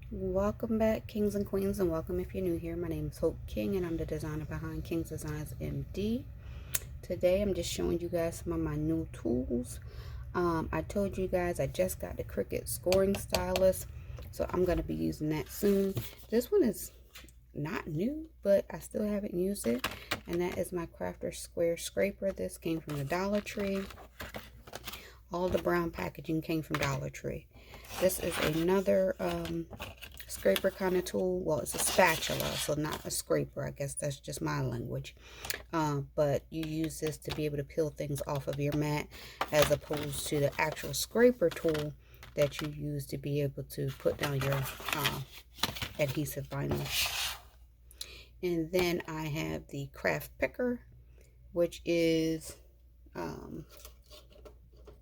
Welcome back, kings and queens, and welcome if you're new here. My name is Hope King, and I'm the designer behind King's Designs MD. Today, I'm just showing you guys some of my new tools. I told you guys I just got the Cricut scoring stylus, so I'm going to be using that soon. This one is not new, but I still haven't used it, and that is my Crafter Square Scraper. This came from the Dollar Tree. All the brown packaging came from Dollar Tree. This is another scraper kind of tool. Well, it's a spatula, so not a scraper. I guess that's just my language. But you use this to be able to peel things off of your mat, as opposed to the actual scraper tool that you use to be able to put down your adhesive vinyl. And then I have the craft picker, which is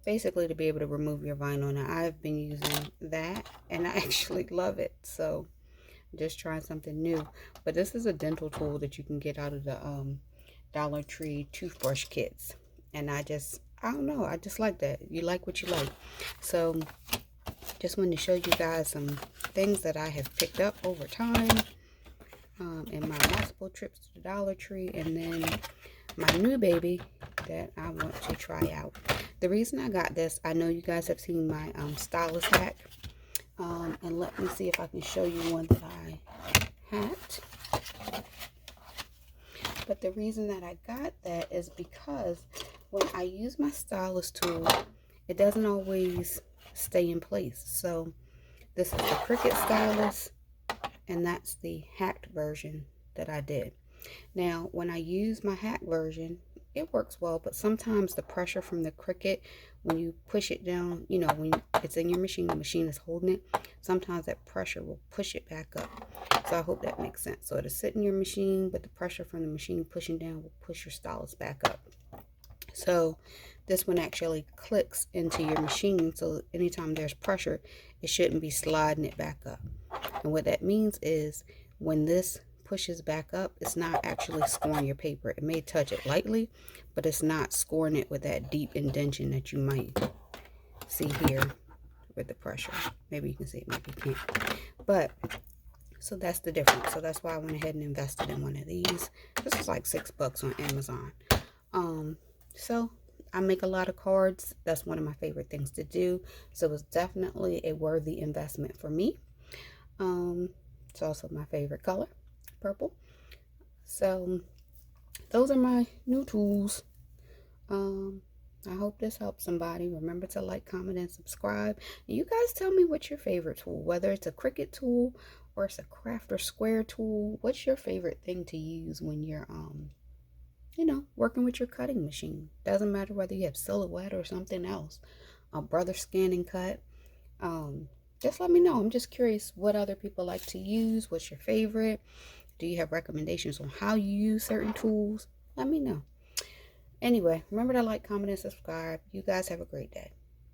basically to be able to remove your vinyl. Now, I've been using that and I actually love it, so I'm just trying something new. But this is a dental tool that you can get out of the Dollar Tree toothbrush kits, and I don't know, I just like that. You like what you like. So just wanted to show you guys some things that I have picked up over time in my multiple trips to the Dollar Tree, and then my new baby that I want to try out. The reason I got this, I know you guys have seen my Stylus Hack, and let me see if I can show you one that I hacked. But the reason that I got that is because when I use my stylus tool, it doesn't always stay in place. So this is the Cricut Stylus, and that's the hacked version that I did. Now, when I use my hack version, it works well, but sometimes the pressure from the Cricut, when you push it down, you know, when it's in your machine, the machine is holding it, sometimes that pressure will push it back up. So I hope that makes sense. So it'll sit in your machine, but the pressure from the machine pushing down will push your stylus back up. So this one actually clicks into your machine, so anytime there's pressure, it shouldn't be sliding it back up. And what that means is when this pushes back up, it's not actually scoring your paper. It may touch it lightly, but it's not scoring it with that deep indentation that you might see here with the pressure. Maybe you can see it, maybe you can't. But so that's the difference. So that's why I went ahead and invested in one of these. This was like $6 on Amazon. So I make a lot of cards. That's one of my favorite things to do. So it's definitely a worthy investment for me. It's also my favorite color, purple. So those are my new tools. I hope this helps somebody. Remember to like, comment, and subscribe. And you guys tell me what's your favorite tool, whether it's a Cricut tool or it's a Crafter Square tool. What's your favorite thing to use when you're you know, working with your cutting machine? Doesn't matter whether you have silhouette or something else, a brother scan and cut. Just let me know. I'm just curious what other people like to use. What's your favorite? Do you have recommendations on how you use certain tools? Let me know. Anyway, remember to like, comment, and subscribe. You guys have a great day.